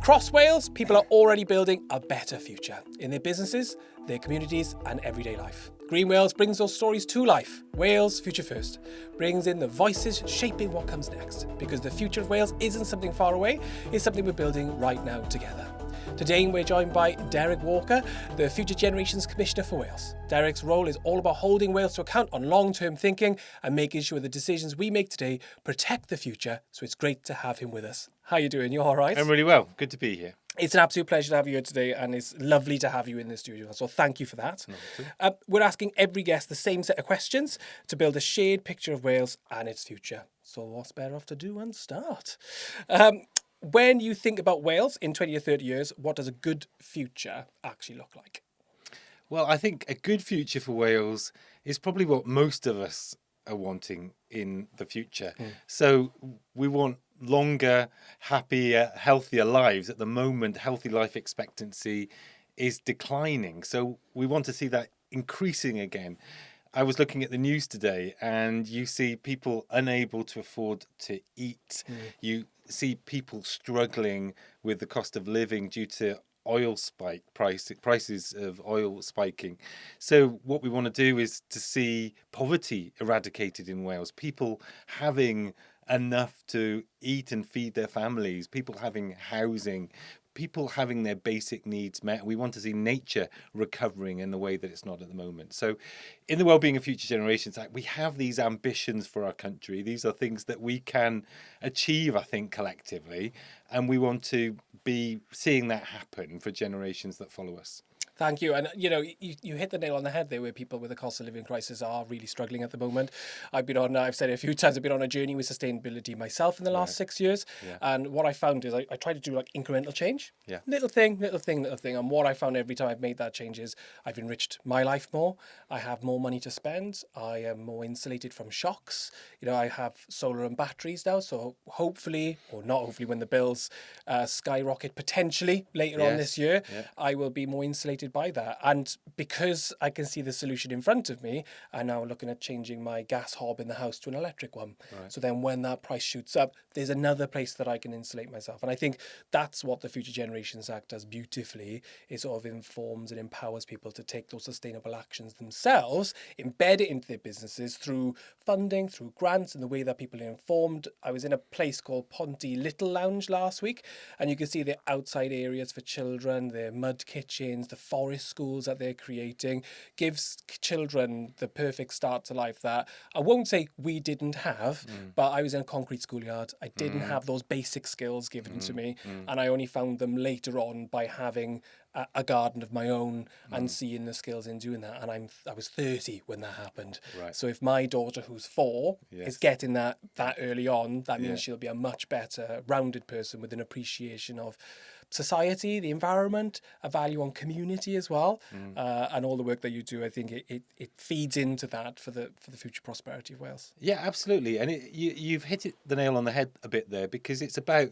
Across Wales, people are already building a better future in their businesses, their communities and everyday life. GreenWales brings those stories to life. Wales Future First brings in the voices shaping what comes next, because the future of Wales isn't something far away, it's something we're building right now together. Today we're joined by Derek Walker, the Future Generations Commissioner for Wales. Derek's role is all about holding Wales to account on long-term thinking and making sure the decisions we make today protect the future, so it's great to have him with us. How are you doing? You all right? I'm really well. Good to be here. It's an absolute pleasure to have you here today, and it's lovely to have you in the studio. So thank you for that. We're asking every guest the same set of questions to build a shared picture of Wales and its future. So what's better off to do and start? When you think about Wales in 20 or 30 years, what does a good future actually look like? Well, I think a good future for Wales is probably what most of us are wanting in the future. So we want longer, happier, healthier lives. At the moment, healthy life expectancy is declining. So we want to see that increasing again. I was looking at the news today and you see people unable to afford to eat. You see people struggling with the cost of living due to prices of oil spiking. So what we want to do is to see poverty eradicated in Wales, people having enough to eat and feed their families, people having housing, people having their basic needs met. We want to see nature recovering in the way that it's not at the moment. So in the Wellbeing of Future Generations Act, we have these ambitions for our country. These are things that we can achieve, I think, collectively. And we want to be seeing that happen for generations that follow us. Thank you. And, you know, you hit the nail on the head there, where people with the cost of living crisis are really struggling at the moment. I've said it a few times, I've been on a journey with sustainability myself in the last 6 years. Yeah. And what I found is I try to do like incremental change. Yeah. Little thing. And what I found every time I've made that change is I've enriched my life more. I have more money to spend. I am more insulated from shocks. You know, I have solar and batteries now. So hopefully, or not hopefully, when the bills skyrocket potentially later on this year, I will be more insulated by that. And because I can see the solution in front of me, I'm now looking at changing my gas hob in the house to an electric one. Right. So then when that price shoots up, there's another place that I can insulate myself. And I think that's what the Future Generations Act does beautifully. It sort of informs and empowers people to take those sustainable actions themselves, embed it into their businesses through funding, through grants, and the way that people are informed. I was in a place called Ponty Little Lounge last week, and you can see the outside areas for children, their mud kitchens, the forest schools that they're creating, gives children the perfect start to life that I won't say we didn't have, but I was in a concrete schoolyard. I didn't have those basic skills given to me, and I only found them later on by having a garden of my own and seeing the skills in doing that. And I was 30 when that happened. Right. So if my daughter, who's 4, is getting that early on, that means she'll be a much better rounded person with an appreciation of society, the environment, a value on community as well, and all the work that you do. I think it feeds into that for the future prosperity of Wales. Yeah, absolutely. And you've hit the nail on the head a bit there, because it's about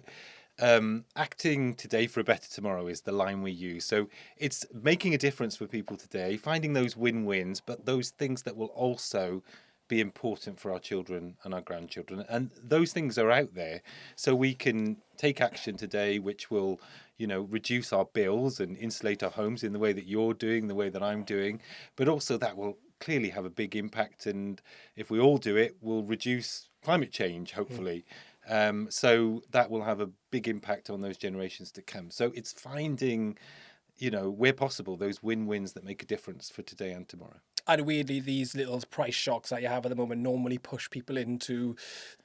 acting today for a better tomorrow is the line we use. So it's making a difference for people today, finding those win-wins, but those things that will also be important for our children and our grandchildren. And those things are out there, so we can take action today which will, you know, reduce our bills and insulate our homes in the way that you're doing, the way that I'm doing, but also that will clearly have a big impact, and if we all do it, we'll reduce climate change, hopefully. So that will have a big impact on those generations to come. So it's finding, you know, where possible, those win-wins that make a difference for today and tomorrow. And weirdly, these little price shocks that you have at the moment normally push people into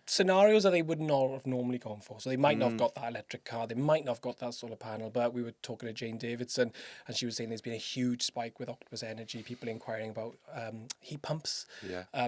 scenarios that they would not have normally gone for. So they might not have got that electric car, they might not have got that solar panel, but we were talking to Jane Davidson and she was saying there's been a huge spike with Octopus Energy, people inquiring about heat pumps,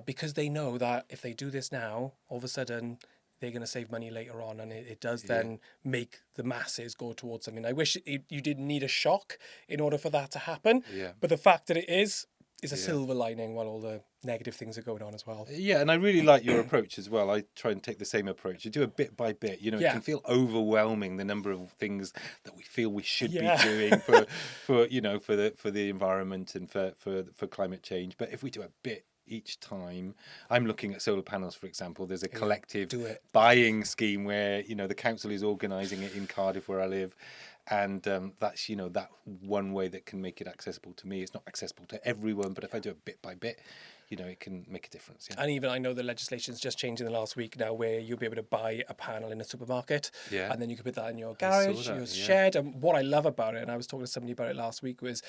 because they know that if they do this now, all of a sudden they're going to save money later on, and it does then make the masses go towards something. I wish you didn't need a shock in order for that to happen, but the fact that it is a silver lining while all the negative things are going on as well. Yeah, and I really like your approach as well. I try and take the same approach. You do a bit by bit. You know, it can feel overwhelming, the number of things that we feel we should be doing for the environment and for climate change. But if we do a bit each time. I'm looking at solar panels, for example. There's a collective do it. buying scheme where, the council is organising it in Cardiff, where I live. And that's, that one way that can make it accessible to me. It's not accessible to everyone, but if I do it bit by bit, it can make a difference. Yeah. And even I know the legislation's just changed in the last week now, where you'll be able to buy a panel in a supermarket, Yeah. and then you can put that in your garage, your shed. And what I love about it, and I was talking to somebody about it last week, was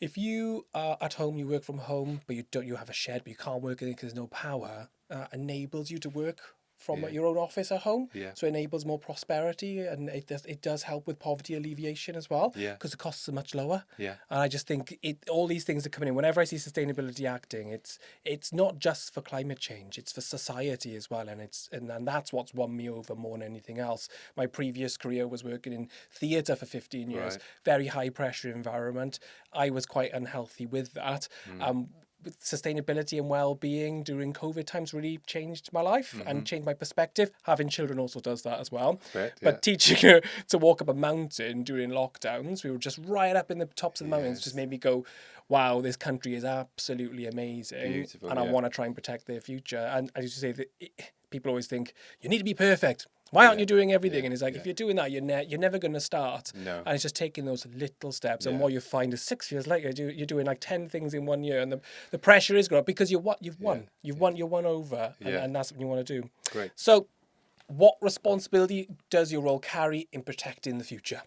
if you are at home, you work from home, but you have a shed, but you can't work in it because there's no power, enables you to work from your own office at home. Yeah. So it enables more prosperity, and it does help with poverty alleviation as well. Yeah. Because the costs are much lower. Yeah. And I just think all these things are coming in. Whenever I see sustainability acting, it's not just for climate change, it's for society as well. And that's what's won me over more than anything else. My previous career was working in theatre for 15 years, very high pressure environment. I was quite unhealthy with that. With sustainability and well-being during COVID times really changed my life and changed my perspective. Having children also does that as well. But teaching her to walk up a mountain during lockdowns, we were just right up in the tops of the mountains, just made me go, wow, this country is absolutely amazing. Beautiful, and I want to try and protect their future. And as you say, people always think, you need to be perfect. Why aren't you doing everything? And it's like, if you're doing that, you're never going to start. No. And it's just taking those little steps. And what you find is 6 years later, you're doing like 10 things in 1 year. And the pressure is growing because you've won. You've won over. And that's what you want to do. Great. So what responsibility does your role carry in protecting the future?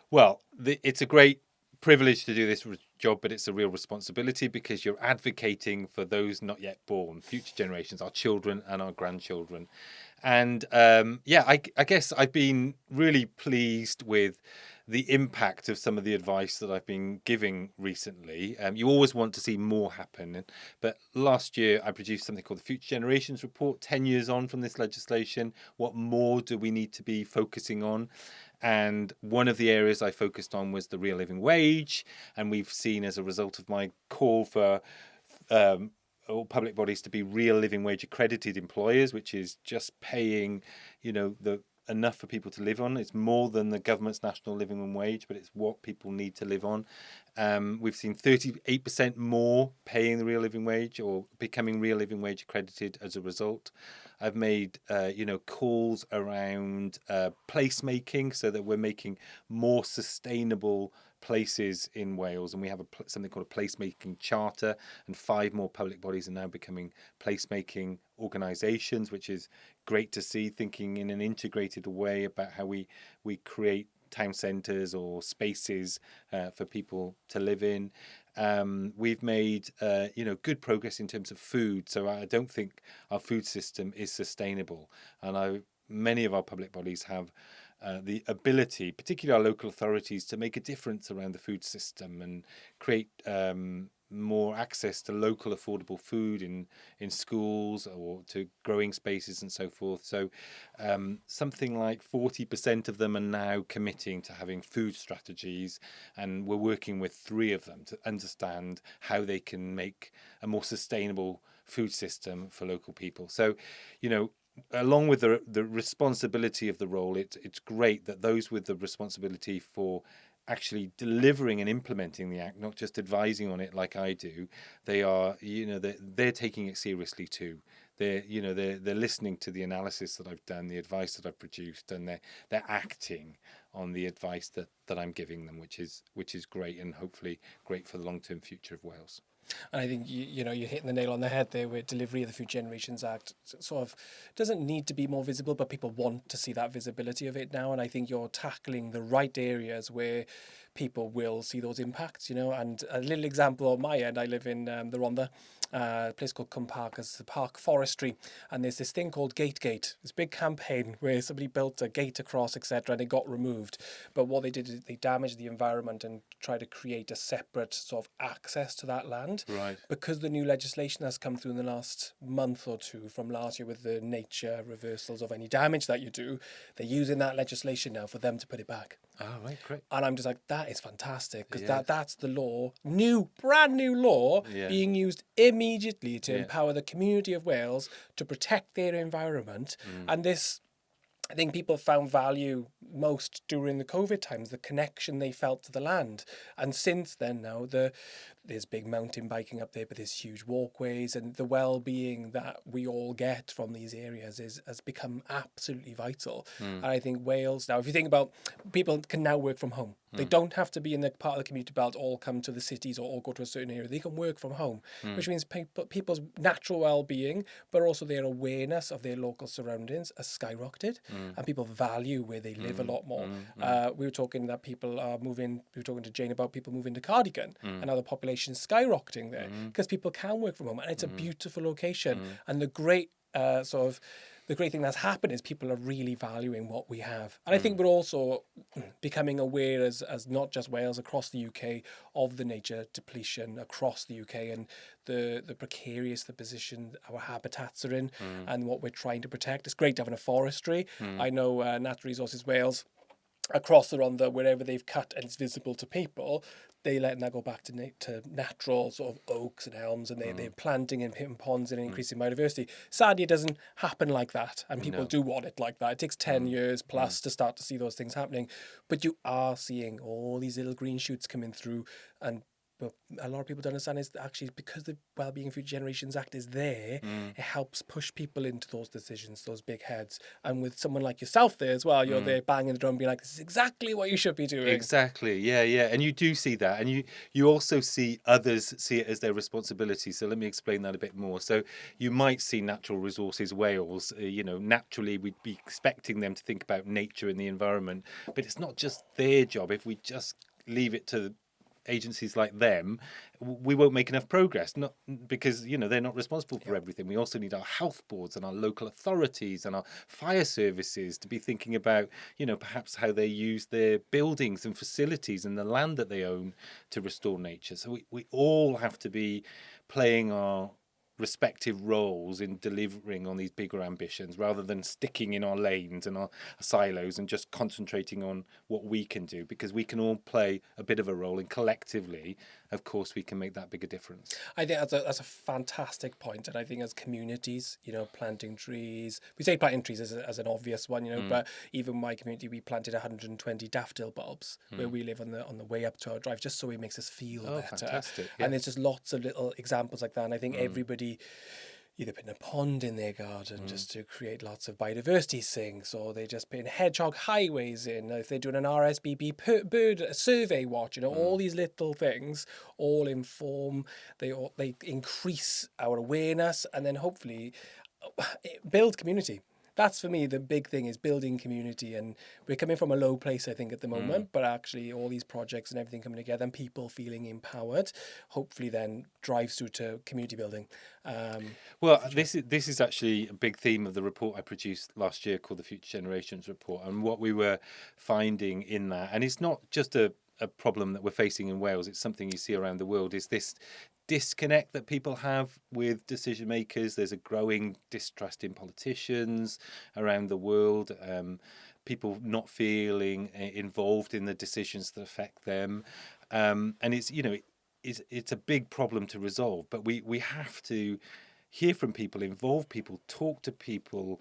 Well, it's a great privilege to do this job, but it's a real responsibility because you're advocating for those not yet born, future generations, our children and our grandchildren. And I guess I've been really pleased with the impact of some of the advice that I've been giving recently. You always want to see more happen. But last year, I produced something called the Future Generations Report, 10 years on from this legislation. What more do we need to be focusing on? And one of the areas I focused on was the real living wage. And we've seen, as a result of my call for all public bodies to be real living wage accredited employers, which is just paying, enough for people to live on. It's more than the government's national living wage, but it's what people need to live on. We've seen 38% more paying the real living wage or becoming real living wage accredited as a result. I've made, calls around placemaking so that we're making more sustainable places in Wales, and we have something called a placemaking charter, and 5 more public bodies are now becoming placemaking organisations, which is great to see, thinking in an integrated way about how we create town centres or spaces for people to live in. We've made good progress in terms of food, so I don't think our food system is sustainable, and many of our public bodies have the ability, particularly our local authorities, to make a difference around the food system and create more access to local affordable food in schools or to growing spaces and so forth. So something like 40% of them are now committing to having food strategies, and we're working with 3 of them to understand how they can make a more sustainable food system for local people. So, along with the responsibility of the role, it's great that those with the responsibility for actually delivering and implementing the act, not just advising on it like I do, they are, they're taking it seriously too. They're listening to the analysis that I've done, the advice that I've produced, and they're acting on the advice that I'm giving them, which is great, and hopefully great for the long-term future of Wales. And I think you're hitting the nail on the head there with delivery of the Future Generations Act. Sort of doesn't need to be more visible, but people want to see that visibility of it now. And I think you're tackling the right areas where people will see those impacts. And a little example on my end, I live in the Rhondda, a place called Cwm Park, it's the park forestry, and there's this thing called Gate, this big campaign where somebody built a gate across, etc., and it got removed. But what they did is they damaged the environment and tried to create a separate sort of access to that land. Right. Because the new legislation has come through in the last month or two from last year with the nature reversals of any damage that you do, they're using that legislation now for them to put it back. Oh, right, great. And I'm just like, that is fantastic, because that's the law, brand new law, being used immediately to empower the community of Wales to protect their environment. And this, I think people found value most during the COVID times, the connection they felt to the land. And since then now, the there's big mountain biking up there, but there's huge walkways, and the well-being that we all get from these areas has become absolutely vital. And I think Wales now, if you think about, people can now work from home. They don't have to be in the part of the community belt, all come to the cities or all go to a certain area. They can work from home, which means people's natural well-being, but also their awareness of their local surroundings has skyrocketed, and people value where they live a lot more. We were talking that people are moving. We were talking to Jane about people moving to Cardigan, and now the population is skyrocketing there because people can work from home, and it's a beautiful location. And the great the great thing that's happened is people are really valuing what we have. And I think we're also becoming aware as not just Wales, across the UK, of the nature depletion across the UK, and the precarious the position our habitats are in, and what we're trying to protect. It's great having a forestry. I know Natural Resources Wales, across the Rhondda, wherever they've cut and it's visible to people, they let that go back to natural sort of oaks and elms, and they're planting and hitting ponds and increasing biodiversity. Sadly, it doesn't happen like that, and people do want it like that. It takes 10 years plus to start to see those things happening, but you are seeing all these little green shoots coming through. And but a lot of people don't understand is that actually, because the Wellbeing Future Generations Act is there, it helps push people into those decisions, those big heads. And with someone like yourself there as well, you're there banging the drum, being like, this is exactly what you should be doing. Exactly, yeah. And you do see that, and you also see others see it as their responsibility. So let me explain that a bit more. So you might see Natural Resources Wales, naturally we'd be expecting them to think about nature and the environment, but it's not just their job. If we just leave it to agencies like them, we won't make enough progress, not because they're not responsible for everything. We also need our health boards and our local authorities and our fire services to be thinking about perhaps how they use their buildings and facilities and the land that they own to restore nature. So we all have to be playing our respective roles in delivering on these bigger ambitions, rather than sticking in our lanes and our silos and just concentrating on what we can do, because we can all play a bit of a role, and collectively, of course, we can make that bigger difference. I think that's a fantastic point, and I think as communities, planting trees. We say planting trees as an obvious one, but even my community, we planted 120 daffodil bulbs where we live on the way up to our drive, just so it makes us feel better. Fantastic! Yeah. And there's just lots of little examples like that, and I think everybody either putting a pond in their garden just to create lots of biodiversity sinks, or they're just putting hedgehog highways in. If they're doing an RSPB bird survey watch, all these little things all inform, they increase our awareness, and then hopefully build community. That's for me the big thing, is building community, and we're coming from a low place, I think, at the moment, but actually all these projects and everything coming together and people feeling empowered, hopefully then drives through to community building. This is actually a big theme of the report I produced last year called the Future Generations Report, and what we were finding in that, and it's not just a problem that we're facing in Wales, it's something you see around the world, is this disconnect that people have with decision makers. There's a growing distrust in politicians around the world, people not feeling involved in the decisions that affect them, and it's a big problem to resolve, but we have to hear from people, involve people, talk to people,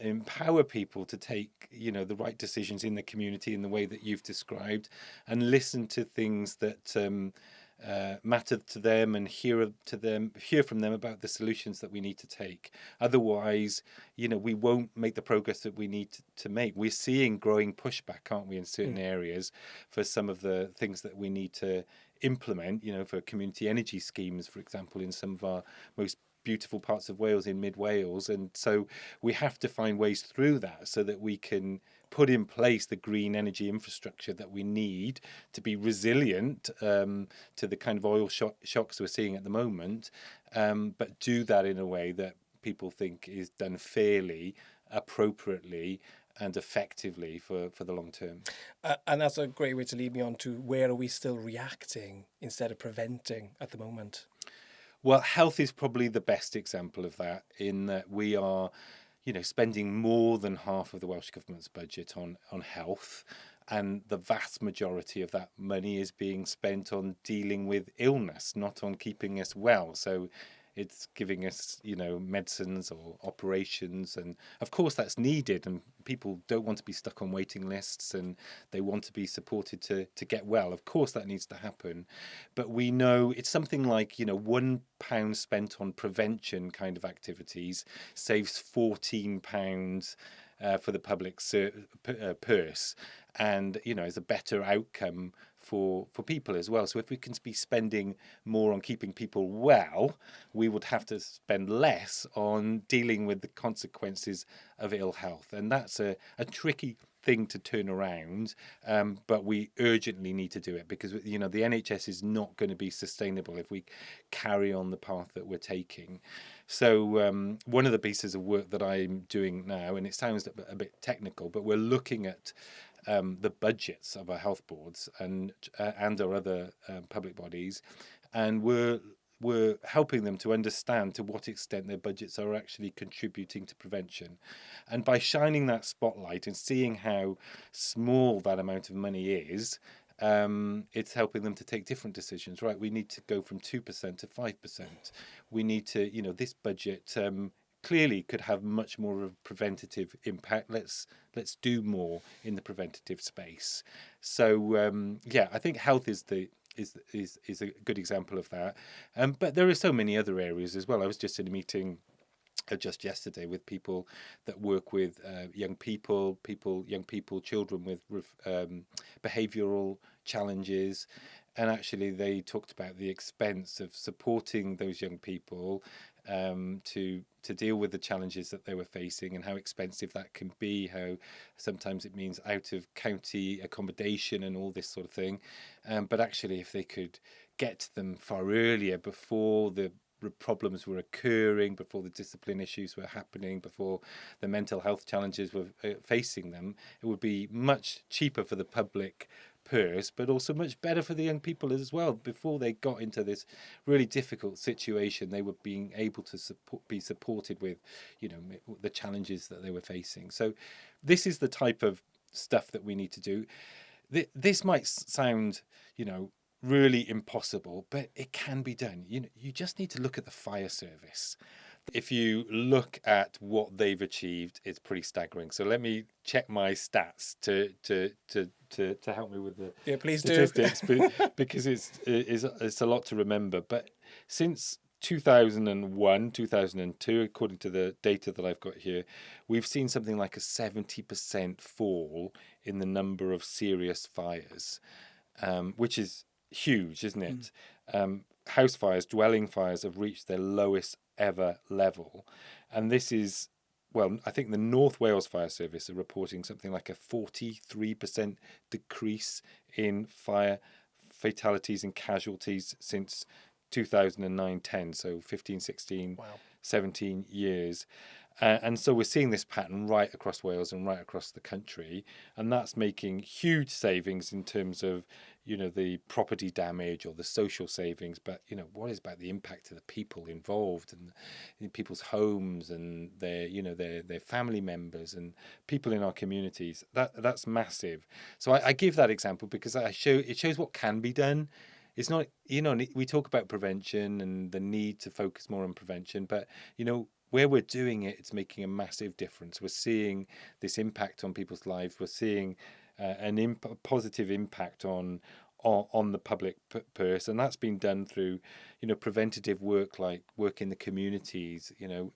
empower people to take the right decisions in the community in the way that you've described, and listen to things that matter to them, and hear from them about the solutions that we need to take. Otherwise, we won't make the progress that we need to make. We're seeing growing pushback, aren't we, in certain areas for some of the things that we need to implement, for community energy schemes, for example, in some of our most beautiful parts of Wales, in mid Wales. And so we have to find ways through that so that we can put in place the green energy infrastructure that we need to be resilient to the kind of oil shocks we're seeing at the moment, but do that in a way that people think is done fairly, appropriately, and effectively for the long term. And that's a great way to lead me on to, where are we still reacting instead of preventing at the moment? Well, health is probably the best example of that, in that we are, spending more than half of the Welsh Government's budget on health, and the vast majority of that money is being spent on dealing with illness, not on keeping us well. So it's giving us, medicines or operations, and of course that's needed. And people don't want to be stuck on waiting lists, and they want to be supported to get well. Of course that needs to happen, but we know it's something like £1 spent on prevention kind of activities saves £14 for the public purse, and is a better outcome for people as well. So if we can be spending more on keeping people well, we would have to spend less on dealing with the consequences of ill health, and that's a tricky thing to turn around, but we urgently need to do it, because the NHS is not going to be sustainable if we carry on the path that we're taking. So one of the pieces of work that I'm doing now, and it sounds a bit technical, but we're looking at the budgets of our health boards and our other public bodies, and we're helping them to understand to what extent their budgets are actually contributing to prevention. And by shining that spotlight and seeing how small that amount of money is, it's helping them to take different decisions. Right, we need to go from 2% to 5%. We need to, this budget clearly could have much more of a preventative impact. Let's do more in the preventative space. So I think health is a good example of that. But there are so many other areas as well. I was just in a meeting just yesterday with people that work with young people, children with behavioural challenges. And actually they talked about the expense of supporting those young people to deal with the challenges that they were facing, and how expensive that can be, how sometimes it means out of county accommodation and all this sort of thing. But actually if they could get to them far earlier, before the problems were occurring, before the discipline issues were happening, before the mental health challenges were facing them, it would be much cheaper for the public purse, but also much better for the young people as well. Before they got into this really difficult situation, they were being able to be supported with the challenges that they were facing. So this is the type of stuff that we need to do. This might sound really impossible, but it can be done. You just need to look at the fire service. If you look at what they've achieved, it's pretty staggering. So let me check my stats to help me with the please statistics, because it's a lot to remember. But since 2001, 2002, according to the data that I've got here, we've seen something like a 70% fall in the number of serious fires, which is huge, isn't it? House fires, dwelling fires have reached their lowest ever level. And this is, I think the North Wales Fire Service are reporting something like a 43% decrease in fire fatalities and casualties since 2009-10, so 15, 16, wow. 17 years. And so we're seeing this pattern right across Wales and right across the country, and that's making huge savings in terms of the property damage or the social savings. But what is about the impact of the people involved, and in people's homes and their family members and people in our communities? That's massive. So I give that example because it shows what can be done. It's not, we talk about prevention and the need to focus more on prevention, but where we're doing it, it's making a massive difference. We're seeing this impact on people's lives. We're seeing a positive impact on the public purse, and that's been done through preventative work, like work in the communities,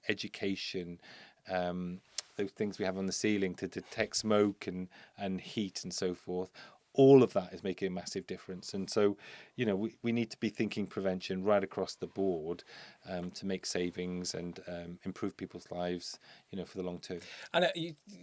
education, those things we have on the ceiling to detect smoke and heat and so forth. All of that is making a massive difference. And so, we need to be thinking prevention right across the board to make savings and improve people's lives, for the long term. And,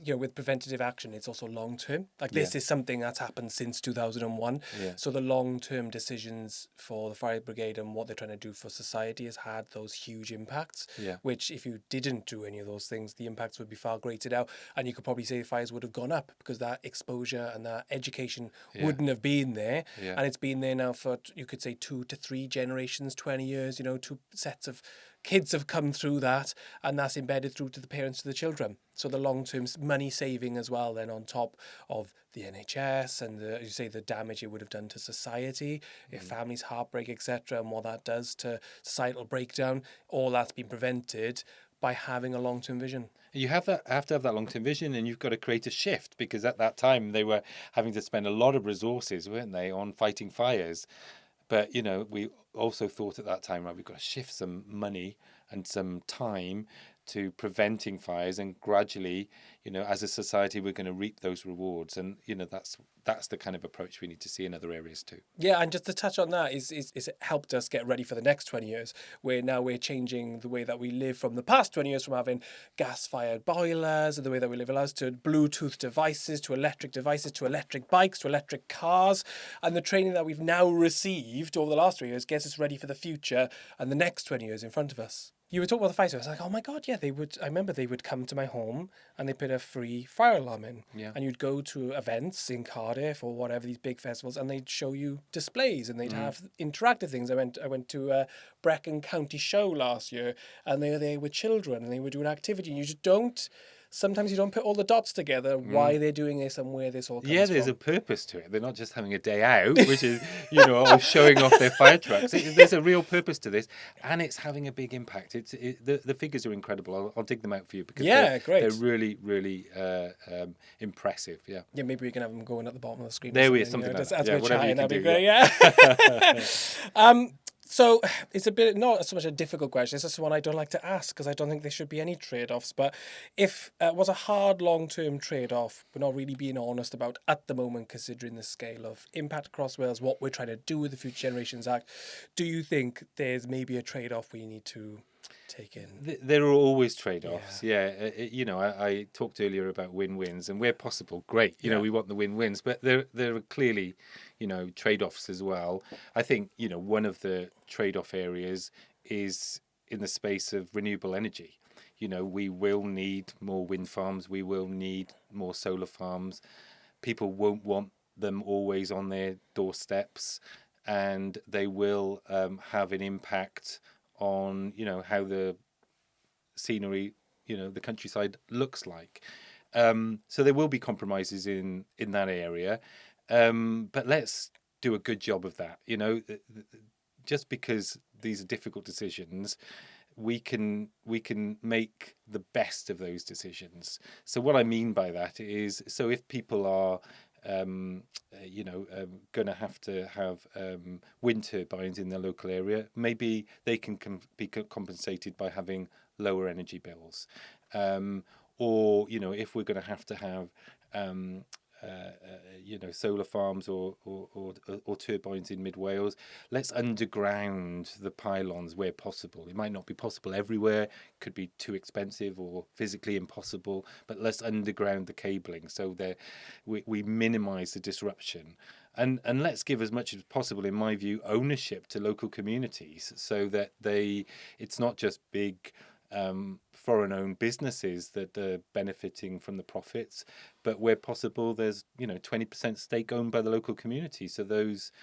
with preventative action, it's also long term. Like this is something that's happened since 2001. Yeah. So the long term decisions for the fire brigade and what they're trying to do for society has had those huge impacts, which if you didn't do any of those things, the impacts would be far greater now. And you could probably say the fires would have gone up because that exposure and that education wouldn't have been there. And it's been there now for, you could say, 2 to 3 generations, 20 years, 2 sets of kids have come through that, and that's embedded through to the parents to the children. So the long-term money saving as well, then on top of the NHS and as you say, the damage it would have done to society, if families heartbreak, etc., and what that does to societal breakdown, all that's been prevented by having a long-term vision. You have to have that long-term vision, and you've got to create a shift, because at that time they were having to spend a lot of resources, weren't they, on fighting fires. But, we also thought at that time, right, we've got to shift some money and some time to preventing fires, and gradually, as a society, we're going to reap those rewards. And, that's the kind of approach we need to see in other areas too. Yeah, and just to touch on that, is it helped us get ready for the next 20 years, where now we're changing the way that we live from the past 20 years, from having gas-fired boilers, and the way that we live allows, to Bluetooth devices, to electric bikes, to electric cars. And the training that we've now received over the last 3 years gets us ready for the future and the next 20 years in front of us. You were talking about the fire. I was like, oh my God, yeah, they would. I remember they would come to my home and they put a free fire alarm in. Yeah. And you'd go to events in Cardiff or whatever, these big festivals, and they'd show you displays and they'd have interactive things. I went to a Brecon County show last year, and they were there with children and they were doing activity. And you just don't. Sometimes you don't put all the dots together, why they're doing this and where this all comes from. Yeah, there's a purpose to it. They're not just having a day out, which is, or showing off their fire trucks. There's a real purpose to this, and it's having a big impact. The figures are incredible. I'll dig them out for you, because they're really, really impressive. Yeah. Yeah, maybe we can have them going at the bottom of the screen. There we are, something like that. As we're whatever chatting, you can that'd be do. great. Yeah. So it's a bit, not so much a difficult question, it's just one I don't like to ask, because I don't think there should be any trade-offs. But if was a hard long-term trade-off we're not really being honest about at the moment, considering the scale of impact across Wales, what we're trying to do with the Future Generations Act, do you think there's maybe a trade-off we need to take in? There are always trade-offs. I talked earlier about win-wins, and where possible, great. We want the win-wins, but there are clearly, trade-offs as well. I think, one of the trade-off areas is in the space of renewable energy. We will need more wind farms. We will need more solar farms. People won't want them always on their doorsteps, and they will have an impact on how the scenery, the countryside looks like. So there will be compromises in that area, but let's do a good job of that. Just because these are difficult decisions, we can make the best of those decisions. So what I mean by that is, so if people are going to have wind turbines in their local area, maybe they can be compensated by having lower energy bills. Or, if we're going to have solar farms or turbines in mid Wales, let's underground the pylons where possible. It might not be possible everywhere, could be too expensive or physically impossible, but let's underground the cabling so that we minimise the disruption. And let's give as much as possible, in my view, ownership to local communities, so that it's not just big foreign-owned businesses that are benefiting from the profits, but where possible, there's 20% stake owned by the local community. So those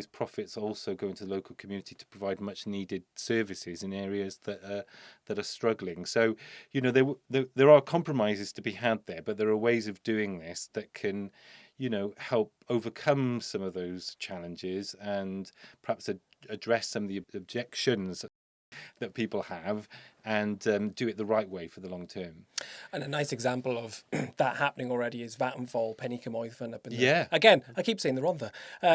profits also go into the local community to provide much-needed services in areas that are struggling. So there are compromises to be had there, but there are ways of doing this that can help overcome some of those challenges and perhaps address some of the objections that people have, and do it the right way for the long term. And a nice example of that happening already is Vattenfall, Penny Cymoedd up in Yeah. Again, I keep saying the Rhondda.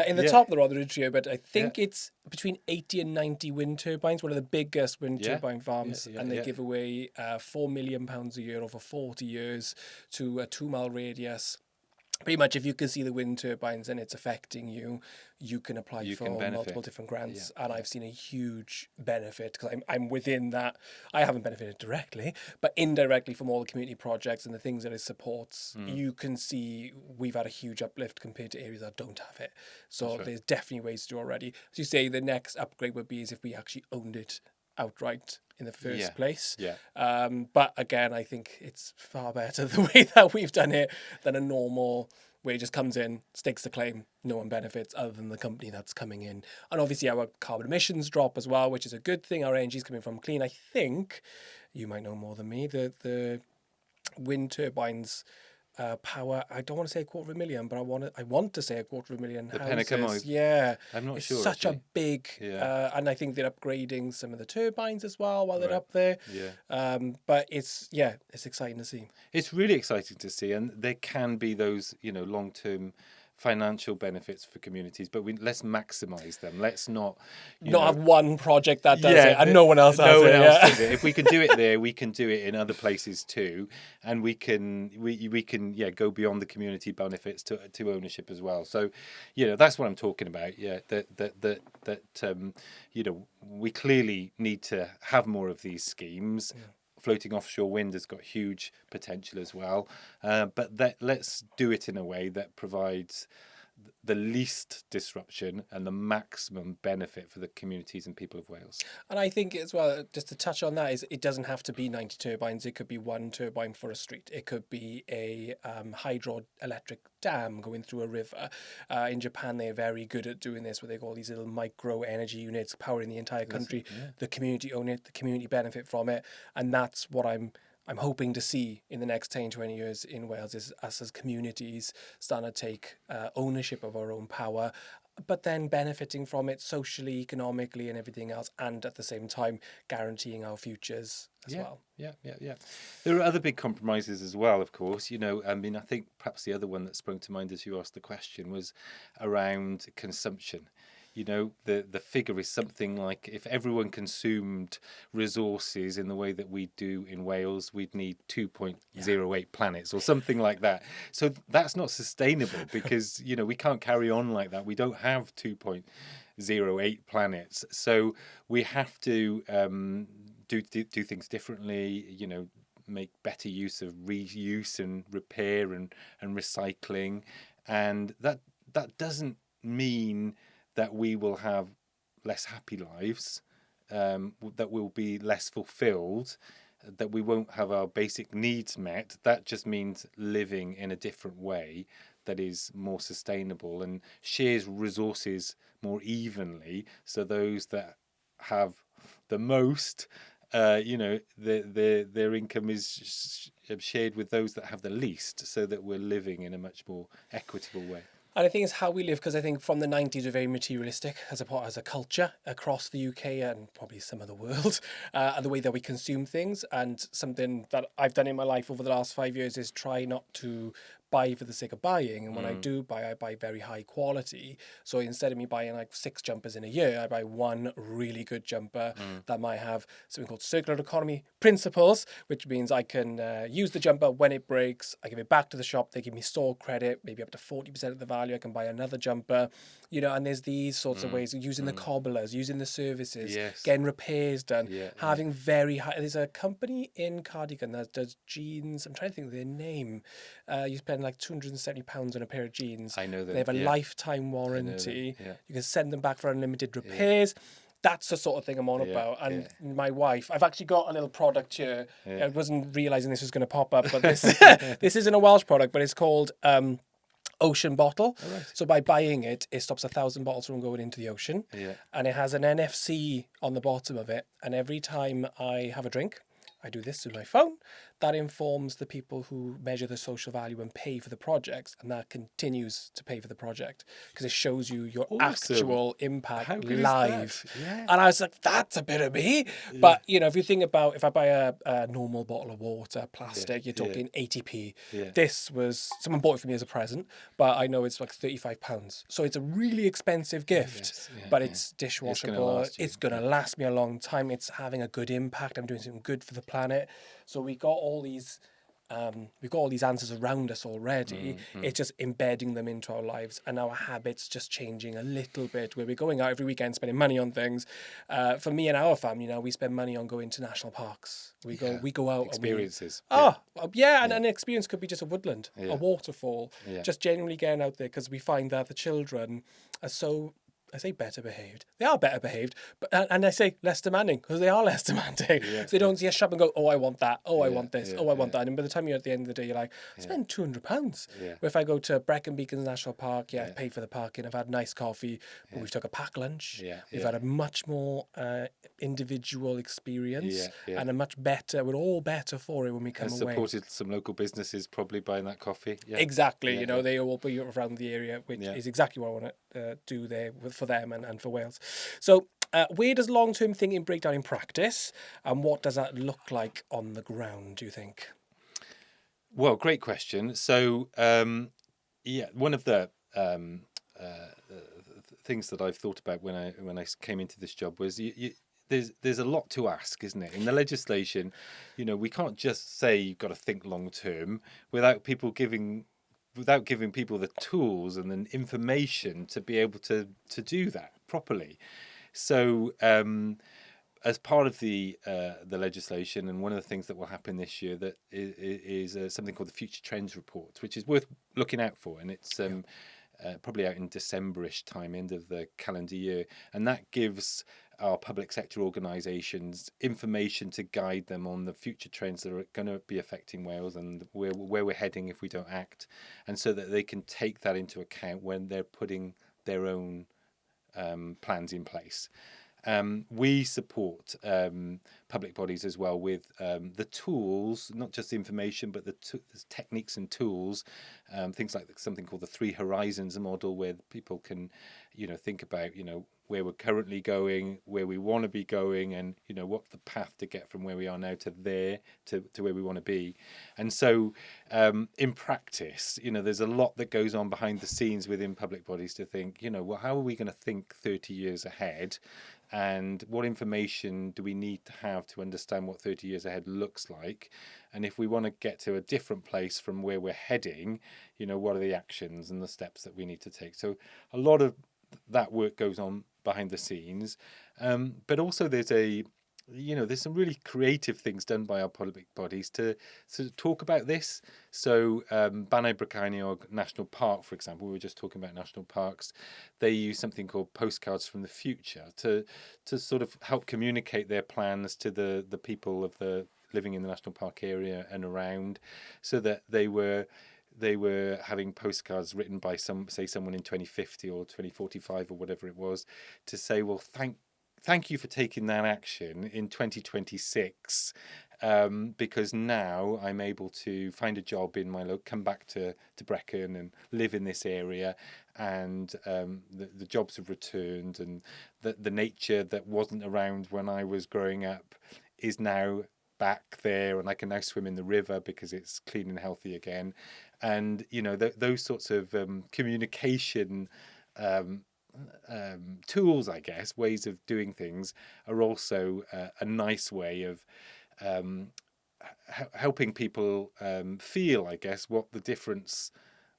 In the top of the Rhondda trio, but I think it's between 80 and 90 wind turbines, one of the biggest wind turbine farms, and they give away £4 million a year over 40 years to a 2-mile radius. Pretty much, if you can see the wind turbines and it's affecting you, you can apply for multiple different grants. And I've seen a huge benefit, because I'm within that. I haven't benefited directly, but indirectly from all the community projects and the things that it supports. You can see we've had a huge uplift compared to areas that don't have it. So there's definitely ways to do already. As you say, the next upgrade would be as if we actually owned it outright in the first place. But again, I think it's far better the way that we've done it than a normal where it just comes in, stakes the claim, no one benefits other than the company that's coming in. And obviously our carbon emissions drop as well, which is a good thing. Our energy is coming from clean. I think, you might know more than me, the wind turbines power, I don't want to say 250,000, but I want to say 250,000 houses. Yeah, I'm not it's sure. such actually. a big, and I think they're upgrading some of the turbines as well while they're up there. Yeah. But it's exciting to see. It's really exciting to see, and there can be those, long-term financial benefits for communities, but let's maximise them. Let's not, have one project that does it and no one else no has one it. else does it. If we can do it there, we can do it in other places too, and we can go beyond the community benefits to ownership as well. So, that's what I'm talking about. Yeah, that we clearly need to have more of these schemes. Yeah. Floating offshore wind has got huge potential as well, but let's do it in a way that provides the least disruption and the maximum benefit for the communities and people of Wales. And I think as well, just to touch on that, is it doesn't have to be 90 turbines. It could be one turbine for a street. It could be a hydroelectric dam going through a river. In Japan, they're very good at doing this, where they've got all these little micro energy units powering the entire country. Yeah. The community own it, the community benefit from it. And that's what I'm hoping to see in the next 10, 20 years in Wales, is us as communities starting to take ownership of our own power, but then benefiting from it socially, economically, and everything else, and at the same time guaranteeing our futures as well. Yeah. There are other big compromises as well, of course. I think perhaps the other one that sprung to mind as you asked the question was around consumption. The figure is something like, if everyone consumed resources in the way that we do in Wales, we'd need 2.08 planets or something like that. So that's not sustainable because, we can't carry on like that. We don't have 2.08 planets. So we have to do things differently, make better use of reuse and repair and recycling. And that doesn't mean that we will have less happy lives, that we'll be less fulfilled, that we won't have our basic needs met. That just means living in a different way that is more sustainable and shares resources more evenly. So those that have the most, their income is shared with those that have the least, so that we're living in a much more equitable way. And I think it's how we live, because I think from the 90s we're very materialistic as a culture across the UK and probably some of the world, and the way that we consume things. And something that I've done in my life over the last 5 years is try not to buy for the sake of buying. And when I do buy, I buy very high quality. So instead of me buying like 6 jumpers in a year, I buy one really good jumper that might have something called circular economy principles, which means I can use the jumper when it breaks. I give it back to the shop. They give me store credit, maybe up to 40% of the value. I can buy another jumper, and there's these sorts of ways of using the cobblers, using the services, getting repairs done, having very high. There's a company in Cardigan that does jeans. I'm trying to think of their name. You spend like £270 on a pair of jeans. I know that. They have a lifetime warranty. You can send them back for unlimited repairs. That's the sort of thing I'm on about. And my wife, I've actually got a little product here. I wasn't realising this was going to pop up, but this this isn't a Welsh product, but it's called Ocean Bottle. Oh, right. So by buying it, it stops 1,000 bottles from going into the ocean. And it has an NFC on the bottom of it. And every time I have a drink, I do this with my phone. That informs the people who measure the social value and pay for the projects, and that continues to pay for the project because it shows you your actual impact live. And I was like, that's a bit of me. But, if you think about, if I buy a normal bottle of water, plastic, you're talking 80p. This was, someone bought it for me as a present, but I know it's like £35. So it's a really expensive gift, but it's dishwashable. It's going to last me a long time. It's having a good impact. I'm doing something good for the planet. So we've got all these answers around us already. It's just embedding them into our lives, and our habits just changing a little bit, where we're going out every weekend spending money on things. For me and our family now, we spend money on going to national parks. We go out experiences. And an experience could be just a woodland, a waterfall, just genuinely getting out there, because we find that the children are so I say better behaved. They are better behaved, but and I say less demanding because they are less demanding. So they don't see a shop and go, oh, I want that. Oh, I want this. Oh, I want that. And by the time you're at the end of the day, you're like, I spent £200. Yeah. Where if I go to Brecon Beacons National Park, I've paid for the parking. I've had nice coffee, but we've took a packed lunch. We've had a much more individual experience and a much better. We're all better for it when we come and away. Supported some local businesses probably buying that coffee. Yeah. Exactly. You know, they all be around the area, which is exactly what I want to do there for them and for Wales. So where does long-term thinking break down in practice, and what does that look like on the ground, do you think? Well, great question. So, one of the things that I've thought about when I came into this job was there's a lot to ask, isn't it? In the legislation, we can't just say you've got to think long term without giving people the tools and the information to be able to do that properly. So, as part of the legislation, and one of the things that will happen this year that is something called the Future Trends Report, which is worth looking out for, and it's probably out in December-ish time, end of the calendar year, and that gives our public sector organisations information to guide them on the future trends that are going to be affecting Wales and where we're heading if we don't act, and so that they can take that into account when they're putting their own plans in place. We support public bodies as well with the tools, not just the information, but the techniques and tools, things like something called the 3 Horizons model, where people can, think about, where we're currently going, where we want to be going, and, what's the path to get from where we are now to there, to where we want to be. And so in practice, there's a lot that goes on behind the scenes within public bodies to think, well, how are we going to think 30 years ahead? And what information do we need to have to understand what 30 years ahead looks like? And if we want to get to a different place from where we're heading, what are the actions and the steps that we need to take? So a lot of that work goes on behind the scenes. But also there's some really creative things done by our public bodies to talk about this. So Banau Brycheiniog National Park, for example, we were just talking about national parks. They use something called postcards from the future to sort of help communicate their plans to the people of the living in the national park area and around, so that they were having postcards written by someone in 2050 or 2045 or whatever it was, to say, well, thank you for taking that action in 2026, because now I'm able to find a job in my come back to Brecon and live in this area, and the jobs have returned, and the nature that wasn't around when I was growing up is now back there, and I can now swim in the river because it's clean and healthy again. And those sorts of communication tools, I guess, ways of doing things, are also a nice way of helping people feel, I guess, what the difference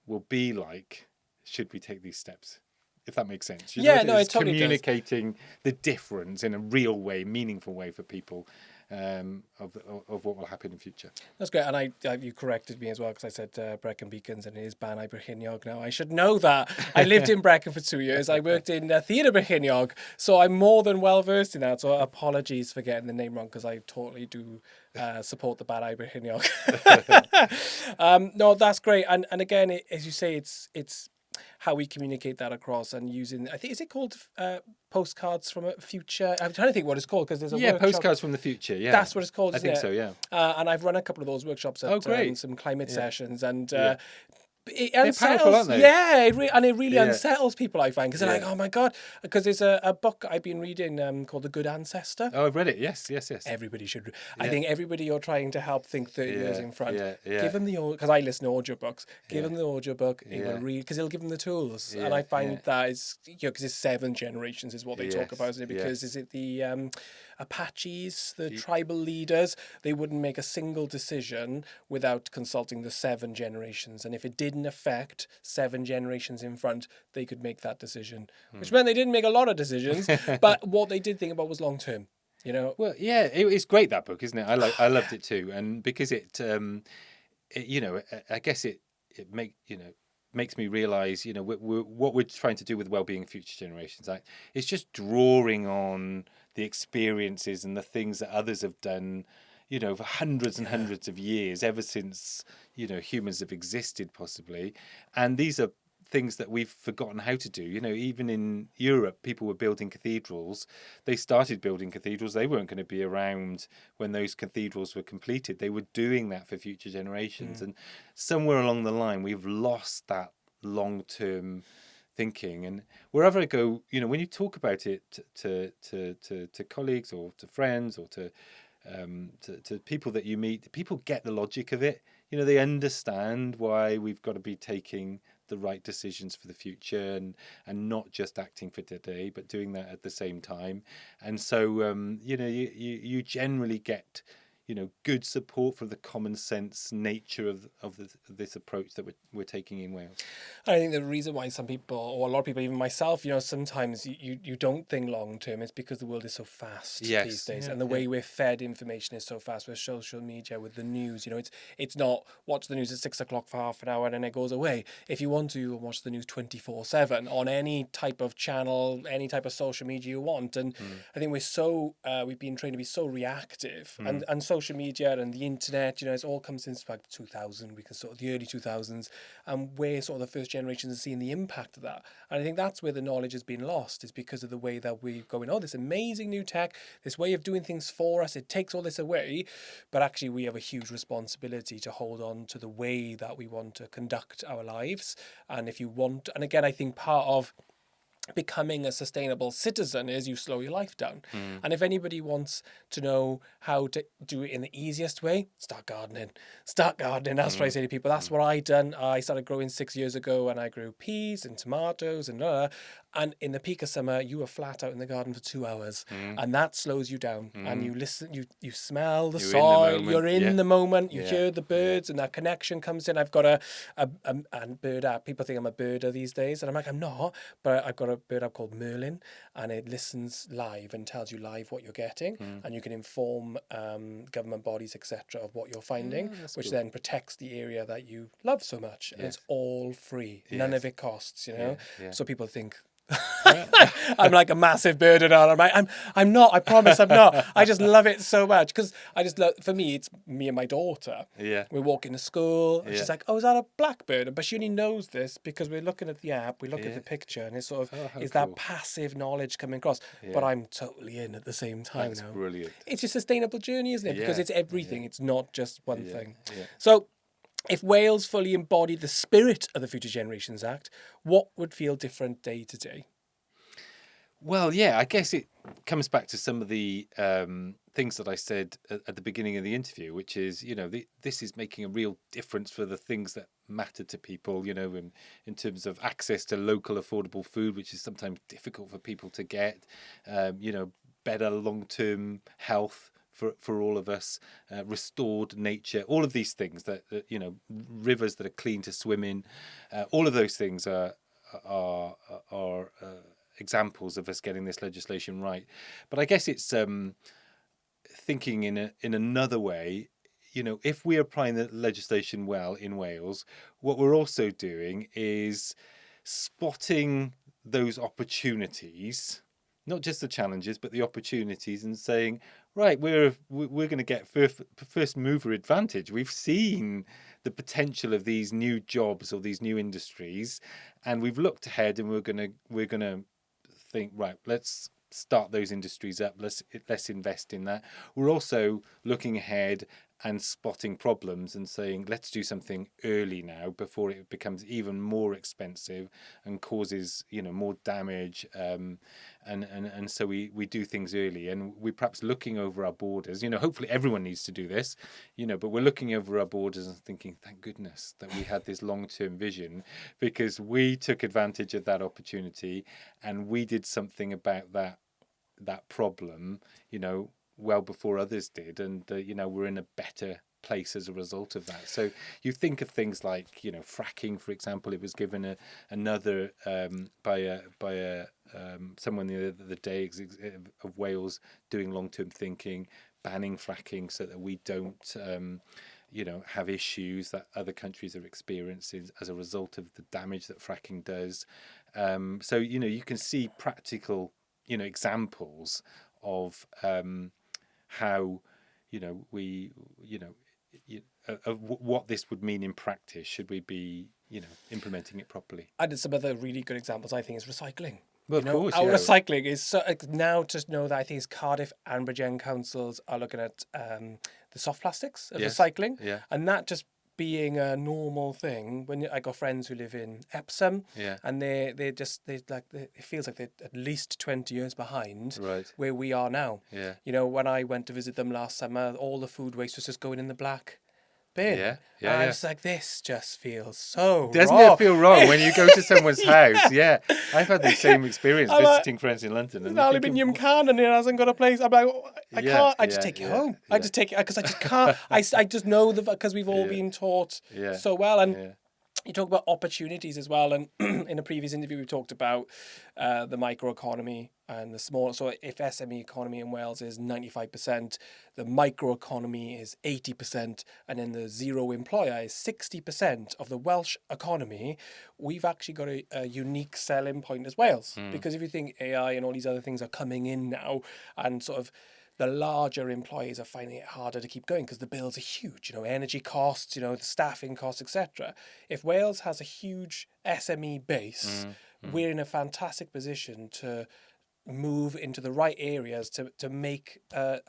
will be like should we take these steps. If that makes sense. No, it totally communicating the difference in a real way, meaningful way for people, of what will happen in future. That's great, and you corrected me as well, because I said Brecon Beacons and it is Banau Brycheiniog now. I should know that. I lived in Brecon for 2 years. I worked in Theatre Brycheiniog, so I'm more than well versed in that. So apologies for getting the name wrong, because I totally do support the Banau Brycheiniog. No, that's great, and again, as you say, it's how we communicate that across, and using, I think, is it called postcards from a future? I'm trying to think what it's called, because there's a workshop. Postcards from the future. Yeah, that's what it's called. I think so. Yeah, and I've run a couple of those workshops at some climate sessions, and it they're unsettles, powerful, aren't they? Yeah, it really unsettles people, I find, because they're like, oh my god, because there's a book I've been reading called The Good Ancestor. Oh, I've read it. Yes. Everybody should. I think everybody you're trying to help think 30 years in front. Give them because I listen to audiobooks. Give them the audiobook. He will read, because it'll give them the tools. And I find that is, because it's 7 generations is what they talk about, isn't it? Because is it the Apaches, the tribal leaders? They wouldn't make a single decision without consulting the 7 generations, and if it didn't affect 7 generations in front, they could make that decision, which meant they didn't make a lot of decisions, but what they did think about was long term. Well, it's great, that book, isn't it? I loved it too, and because it I guess it makes me realise, what we're trying to do with Wellbeing Future Generations Act is just drawing on the experiences and the things that others have done, for hundreds and hundreds of years, ever since, humans have existed, possibly. And these are things that we've forgotten how to do. Even in Europe, people were building cathedrals. They started building cathedrals. They weren't going to be around when those cathedrals were completed. They were doing that for future generations. And somewhere along the line, we've lost that long-term thinking. And wherever I go, when you talk about it to colleagues or to friends or to people that you meet, people get the logic of it. They understand why we've got to be taking the right decisions for the future and not just acting for today, but doing that at the same time. And so, you generally get, good support for the common sense nature of this approach that we're taking in Wales. I think the reason why some people, or a lot of people, even myself, sometimes you don't think long term is because the world is so fast these days, and the way we're fed information is so fast with social media, with the news. It's not watch the news at 6 o'clock for half an hour and then it goes away. If you want to, watch the news 24/7 on any type of channel, any type of social media you want. And I think we've been trained to be so reactive, and social media and the internet, it's all come since like 2000, we can sort of the early 2000s, and we're sort of the first generations are seeing the impact of that. And I think that's where the knowledge has been lost, is because of the way that we're going, this amazing new tech, this way of doing things for us, it takes all this away. But actually we have a huge responsibility to hold on to the way that we want to conduct our lives. And again, I think part of becoming a sustainable citizen is you slow your life down. And if anybody wants to know how to do it in the easiest way, start gardening. That's what I say to people. That's what I done. I started growing 6 years ago, and I grew peas and tomatoes and in the peak of summer you were flat out in the garden for 2 hours, and that slows you down. And you listen, you smell the soil, you're in the moment, you hear the birds, and that connection comes in. I've got a bird app. People think I'm a birder these days, and I'm like, I'm not, but I've got a bird app called Merlin, and it listens live and tells you live what you're getting, and you can inform government bodies, etc., of what you're finding, which then protects the area that you love so much. And it's all free, none of it costs. So people think I'm like a massive bird owner. I'm not. I promise I'm not. I just love it so much because I just love. For me, it's me and my daughter. Yeah. We're walking to school, and she's like, "Oh, is that a blackbird?" But she only knows this because we're looking at the app. We look at the picture, and it's sort of that passive knowledge coming across. But I'm totally in at the same time. That's brilliant. It's a sustainable journey, isn't it? Because it's everything. It's not just one thing. Yeah. So, if Wales fully embodied the spirit of the Future Generations Act, what would feel different day to day? Well, yeah, I guess it comes back to some of the things that I said at the beginning of the interview, which is, this is making a real difference for the things that matter to people, in terms of access to local affordable food, which is sometimes difficult for people to get, better long-term health for all of us, restored nature, all of these things that rivers that are clean to swim in, all of those things are examples of us getting this legislation right. But I guess it's thinking in another way. If we're applying the legislation well in Wales, what we're also doing is spotting those opportunities, not just the challenges, but the opportunities, and saying, right, we're going to get first mover advantage. We've seen the potential of these new jobs or these new industries, and we've looked ahead, and we're going to think, right, let's start those industries up. Let's invest in that. We're also looking ahead and spotting problems and saying, let's do something early now before it becomes even more expensive and causes more damage. And so we do things early, and we're perhaps looking over our borders. Hopefully everyone needs to do this, but we're looking over our borders and thinking, thank goodness that we had this long-term vision, because we took advantage of that opportunity and we did something about that problem, well before others did, and we're in a better place as a result of that. So you think of things like fracking, for example. It was given another by someone the other day of Wales doing long-term thinking, banning fracking so that we don't have issues that other countries are experiencing as a result of the damage that fracking does. So you can see practical examples of how we of what this would mean in practice should we be implementing it properly. And some other really good examples, I think, is recycling. Well, of course, our yeah. recycling is so, now to know that I think it's Cardiff and Bridgend councils are looking at the soft plastics of Yes, recycling, yeah. and that just being a normal thing. When I got friends who live in Epsom, Yeah. and it feels like they're at least 20 years behind Right. where we are now. Yeah. When I went to visit them last summer, all the food waste was just going in the black bin. Yeah, And I yeah. was like, this just feels so Doesn't wrong. it feel wrong when you go to someone's house? Yeah, I've had the same experience I'm like, visiting friends in London. an And you're thinking, aluminium can and it hasn't got a place. I'm like, I Yeah, can't. I just yeah, take it yeah, home. yeah. I just take it because I just can't. I just know because we've all Yeah. been taught Yeah, so well. And yeah. you talk about opportunities as well. And in a previous interview, we talked about the microeconomy and the small. So if SME economy in Wales is 95%, the microeconomy is 80%, and then the zero employer is 60% of the Welsh economy. We've actually got a unique selling point as Wales, because if you think AI and all these other things are coming in now, and sort of the larger employees are finding it harder to keep going because the bills are huge, energy costs, the staffing costs, etc. If Wales has a huge SME base, we're in a fantastic position to move into the right areas to make a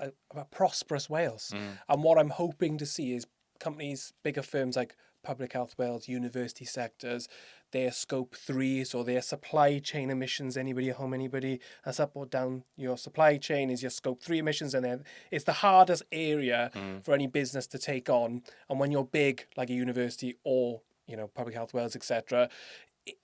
prosperous Wales. And what I'm hoping to see is companies, bigger firms like Public Health Wales, university sectors, their scope 3, so their supply chain emissions, anybody at home, anybody that's up or down your supply chain is your scope 3 emissions, and then it's the hardest area for any business to take on. And when you're big, like a university or Public Health Wales, etc.,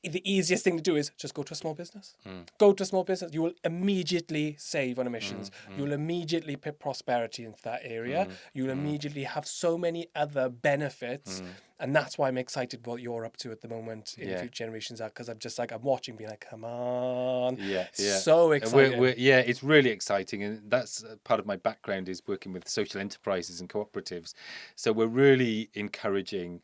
the easiest thing to do is just go to a small business. Go to a small business. You will immediately save on emissions. You will immediately put prosperity into that area. You will immediately have so many other benefits. And that's why I'm excited what you're up to at the moment in Future Generations Act, because I'm just like, I'm watching, being like, come on. Yeah. So exciting. It's really exciting. And that's part of my background is working with social enterprises and cooperatives. So we're really encouraging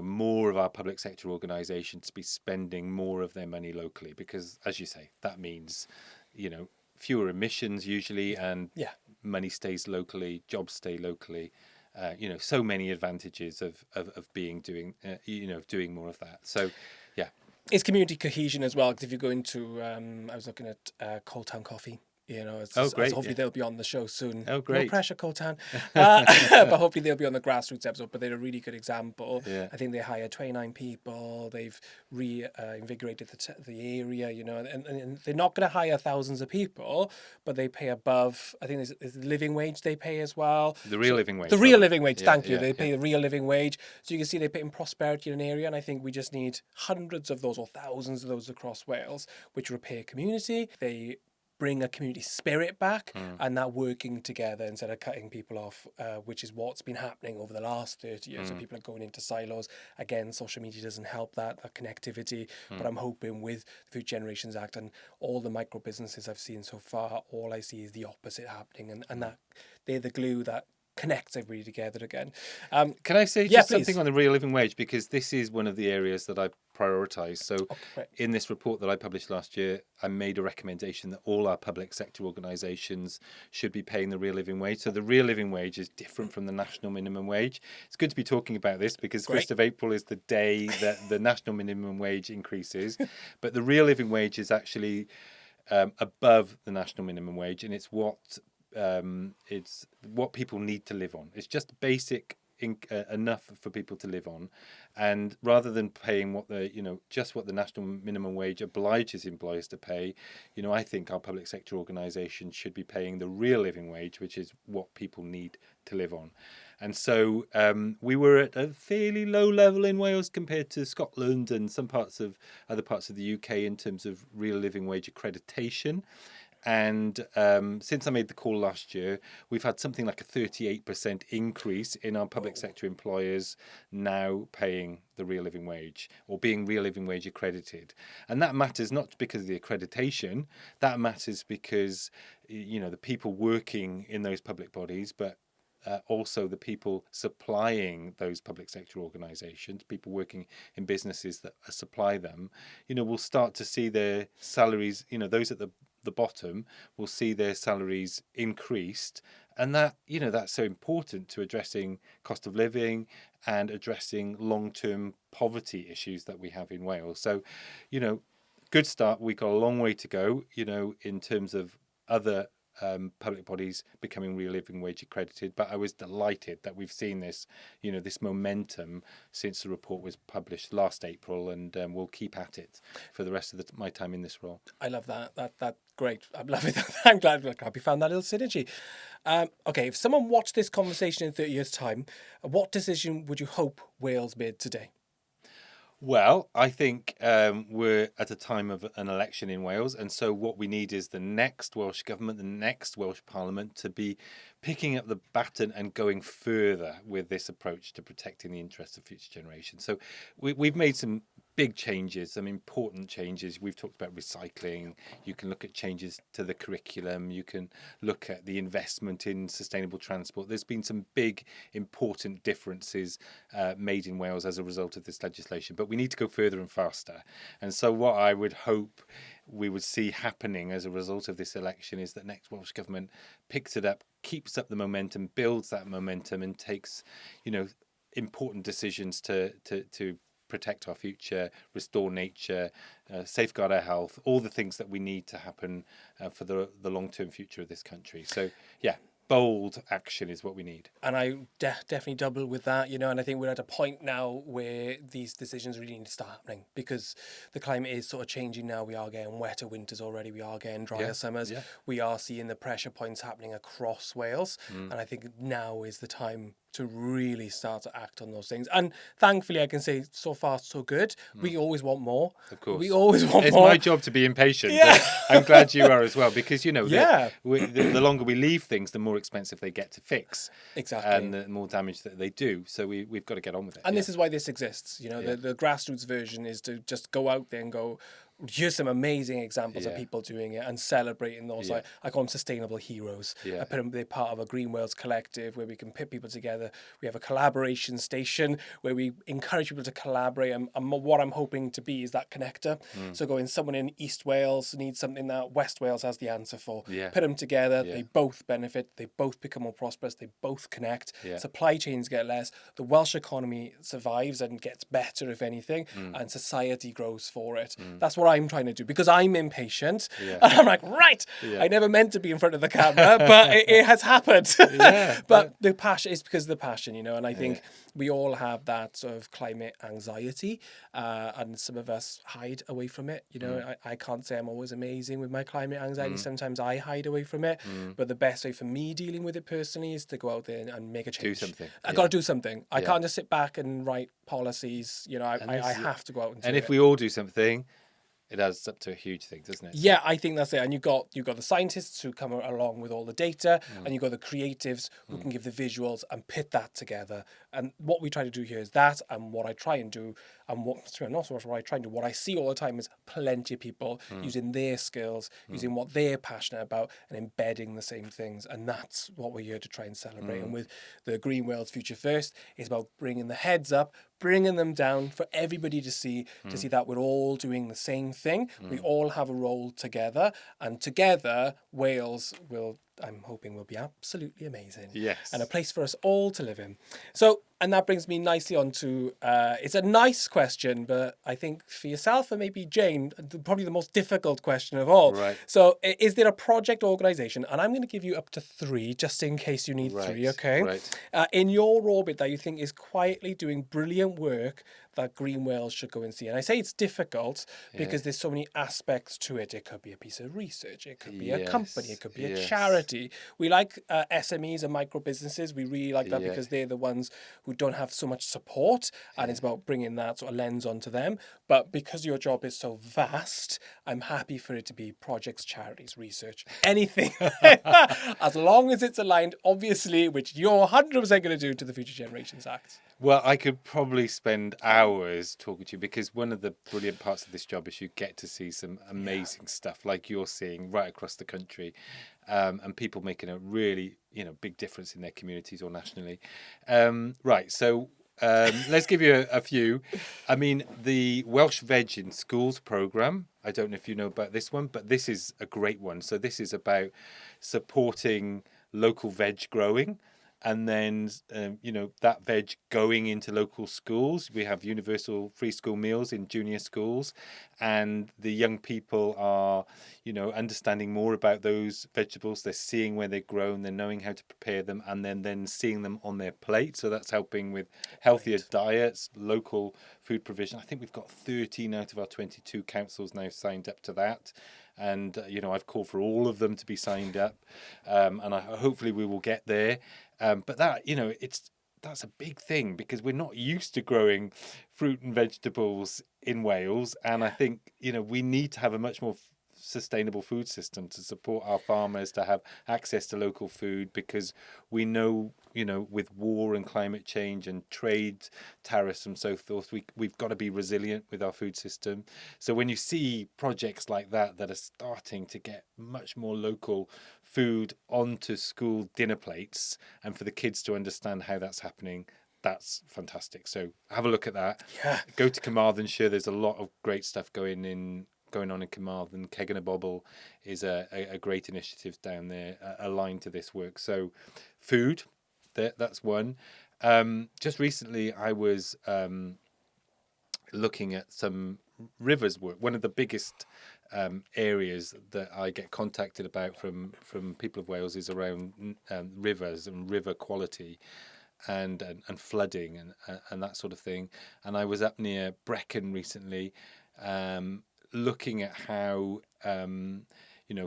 more of our public sector organisations to be spending more of their money locally, because, as you say, that means, fewer emissions usually, and money stays locally, jobs stay locally. So many advantages of doing more of that. So, yeah. It's community cohesion as well, because if you go into, I was looking at Cold Town Coffee. Great, hopefully they'll be on the show soon. Oh, great. No pressure, Cold Town. But hopefully they'll be on the grassroots episode. But they're a really good example. Yeah. I think they hired 29 people. They've reinvigorated the area, and they're not going to hire thousands of people, but they pay above, I think there's the living wage they pay as well. The real living wage. The real living wage, Yeah, thank you. yeah, They pay the real living wage. So you can see they put in prosperity in an area, and I think we just need hundreds of those or thousands of those across Wales, which repair community. They bring a community spirit back, and that working together instead of cutting people off, which is what's been happening over the last 30 years. So people are going into silos. Again, social media doesn't help that connectivity, but I'm hoping with the Future Generations Act and all the micro businesses I've seen so far, all I see is the opposite happening, and that they're the glue that connects everybody together again. Can I say just something please. on the real living wage, because this is one of the areas that I prioritise. So right. in this report that I published last year, I made a recommendation that all our public sector organisations should be paying the real living wage. So the real living wage is different from the national minimum wage. It's good to be talking about this, because Great. 1st of April is the day that the national minimum wage increases. But the real living wage is actually above the national minimum wage, and it's what people need to live on. It's just basic enough for people to live on, and rather than paying what the national minimum wage obliges employers to pay, I think our public sector organisations should be paying the real living wage, which is what people need to live on. And so we were at a fairly low level in Wales compared to Scotland and some other parts of the UK in terms of real living wage accreditation. And since I made the call last year, we've had something like a 38% increase in our public sector employers now paying the real living wage or being real living wage accredited. And that matters not because of the accreditation, that matters because, the people working in those public bodies, but also the people supplying those public sector organisations, people working in businesses that supply them, will start to see their salaries, those at the bottom will see their salaries increased. And that, that's so important to addressing cost of living and addressing long-term poverty issues that we have in Wales. So, good start. We've got a long way to go, in terms of other public bodies becoming real living wage accredited. But I was delighted that we've seen this, this momentum since the report was published last April, and we'll keep at it for the rest of my time in this role. I love that. That's great. I'm loving that. I'm glad we found that little synergy. Okay, if someone watched this conversation in 30 years' time, what decision would you hope Wales made today? Well, I think we're at a time of an election in Wales, and so what we need is the next Welsh Government, the next Welsh Parliament to be picking up the baton and going further with this approach to protecting the interests of future generations. So we've made some big changes, some important changes. We've talked about recycling. You can look at changes to the curriculum. You can look at the investment in sustainable transport. There's been some big, important differences made in Wales as a result of this legislation, but we need to go further and faster. And so what I would hope we would see happening as a result of this election is that next Welsh Government picks it up, keeps up the momentum, builds that momentum, and takes, important decisions to protect our future, restore nature, safeguard our health, all the things that we need to happen for the long-term future of this country. So, yeah, bold action is what we need. And I definitely double with that, and I think we're at a point now where these decisions really need to start happening because the climate is sort of changing now. We are getting wetter winters already. We are getting drier summers. Yeah. We are seeing the pressure points happening across Wales. And I think now is the time to really start to act on those things. And thankfully, I can say so far so good. We always want more. Of course. We always want it's more. It's my job to be impatient. Yeah. I'm glad you are as well because, the longer we leave things, the more expensive they get to fix. Exactly. And the more damage that they do. So we've got to get on with it. And this is why this exists. The grassroots version is to just go out there and go, here's some amazing examples of people doing it and celebrating those. Like I call them sustainable heroes. I put them, they're part of a GreenWales collective where we can put people together. We have a collaboration station where we encourage people to collaborate. And what I'm hoping to be is that connector. So going, someone in East Wales needs something that West Wales has the answer for. Put them together. They both benefit. They both become more prosperous. They both connect. Supply chains get less. The Welsh economy survives and gets better, if anything, and society grows for it. That's what I'm trying to do because I'm impatient. And I'm like, right, I never meant to be in front of the camera, but it has happened. But the passion is because of the passion, and I think we all have that sort of climate anxiety, and some of us hide away from it. I can't say I'm always amazing with my climate anxiety. Sometimes I hide away from it, but the best way for me dealing with it personally is to go out there and make a change. Do something. I got to do something. I can't just sit back and write policies. I have to go out and do it. And if we all do something, it adds up to a huge thing, doesn't it? Yeah, I think that's it. And you've got the scientists who come along with all the data, and you've got the creatives who can give the visuals and put that together. And what we try to do here is that, and what I try and do, and what I try and do, what I see all the time is plenty of people using their skills, using what they're passionate about, and embedding the same things. And that's what we're here to try and celebrate. And with the GreenWales Future First, it's about bringing the heads up, bringing them down for everybody to see that we're all doing the same thing. We all have a role together, and together Wales I'm hoping will be absolutely amazing. Yes. And a place for us all to live in. So, and that brings me nicely on to, it's a nice question, but I think for yourself and maybe Jane, probably the most difficult question of all. Right. So is there a project organisation, and I'm going to give you up to 3, just in case you need 3, okay? Right. In your orbit that you think is quietly doing brilliant work that GreenWales should go and see? And I say it's difficult because there's so many aspects to it. It could be a piece of research. It could be a company. It could be a charity. We like SMEs and micro businesses. We really like that because they're the ones who don't have so much support, and it's about bringing that sort of lens onto them. But because your job is so vast, I'm happy for it to be projects, charities, research, anything. As long as it's aligned, obviously, which you're 100% going to do to the Future Generations Act. Well, I could probably spend hours talking to you because one of the brilliant parts of this job is you get to see some amazing stuff like you're seeing right across the country. and people making a really big difference in their communities or nationally. Right, so let's give you a few. I mean, the Welsh Veg in Schools programme, I don't know if you know about this one, but this is a great one. So this is about supporting local veg growing, and then that veg going into local schools. We have universal free school meals in junior schools, and the young people are understanding more about those vegetables. They're seeing where they're grown, they're knowing how to prepare them, and then seeing them on their plate. So that's helping with healthier diets, local food provision. I think we've got 13 out of our 22 councils now signed up to that. And I've called for all of them to be signed up, and hopefully we will get there. But that that's a big thing, because we're not used to growing fruit and vegetables in Wales, and I think we need to have a much more sustainable food system to support our farmers to have access to local food, because we know with war and climate change and trade tariffs and so forth, we've got to be resilient with our food system. So when you see projects like that are starting to get much more local food onto school dinner plates, and for the kids to understand how that's happening, that's fantastic. So have a look at that. Go to Carmarthenshire. There's a lot of great stuff going on in Carmarthen. Keg and a Bobble is a great initiative down there aligned to this work. So food, that's one. Just recently I was looking at some rivers work. One of the biggest areas that I get contacted about from people of Wales is around rivers and river quality and flooding and that sort of thing. And I was up near Brecon recently, looking at how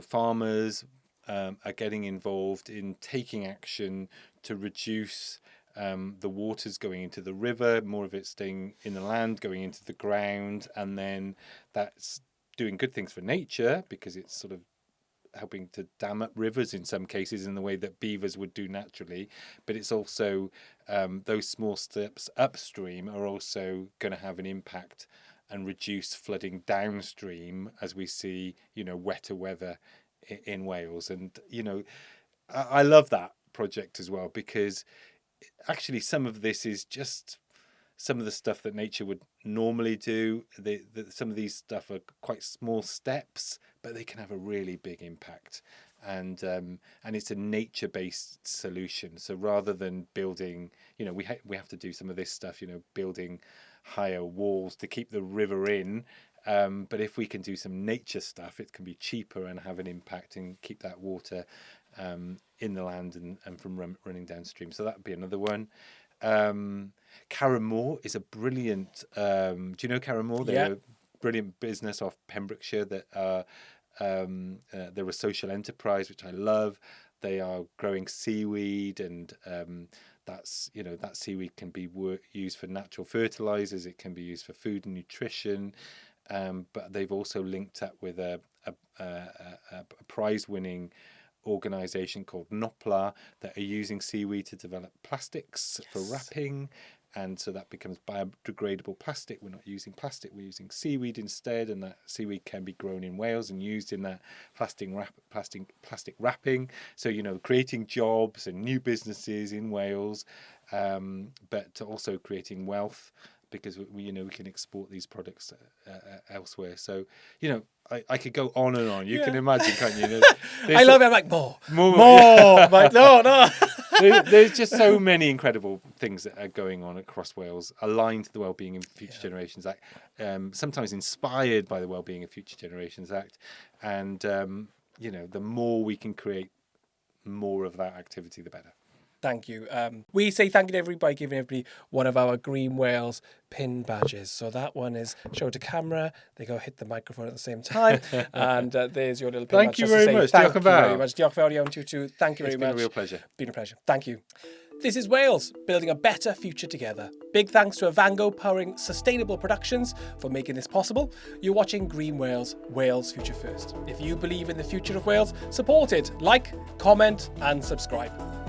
farmers are getting involved in taking action to reduce the waters going into the river, more of it staying in the land, going into the ground, and then that's doing good things for nature, because it's sort of helping to dam up rivers in some cases in the way that beavers would do naturally. But it's also those small steps upstream are also going to have an impact and reduce flooding downstream as we see wetter weather in Wales. And I love that project as well, because actually some of this is just some of the stuff that nature would normally do. Some of these stuff are quite small steps, but they can have a really big impact. And it's a nature-based solution. So rather than building, we have to do some of this stuff, building higher walls to keep the river in. But if we can do some nature stuff, it can be cheaper and have an impact and keep that water in the land and from running downstream. So that would be another one. Carramore is a brilliant. Do you know Carramore? They're a brilliant business off Pembrokeshire that are. They're a social enterprise, which I love. They are growing seaweed, and that's that seaweed can be used for natural fertilizers. It can be used for food and nutrition. But they've also linked up with a prize-winning organisation called Nopla that are using seaweed to develop plastics for wrapping, and so that becomes biodegradable plastic. We're not using plastic, we're using seaweed instead, and that seaweed can be grown in Wales and used in that plastic wrapping. So creating jobs and new businesses in Wales, but also creating wealth, because we can export these products elsewhere. So I could go on and on. You can imagine, can't you? I love it. I'm like more. Yeah. Like, no. There's just so many incredible things that are going on across Wales, aligned to the Wellbeing of Future Generations Act, sometimes inspired by the Wellbeing of Future Generations Act, and the more we can create more of that activity, the better. Thank you. We say thank you to everybody by giving everybody one of our GreenWales pin badges. So that one is show to camera. They go hit the microphone at the same time. And there's your little pin badge. Thank you very much. Thank you very much. Diolch fawr iawn to you too. Thank you very much. It's been a real pleasure. Been a pleasure. Thank you. This is Wales, building a better future together. Big thanks to Afango powering sustainable productions for making this possible. You're watching GreenWales, Wales Future First. If you believe in the future of Wales, support it. Like, comment and subscribe.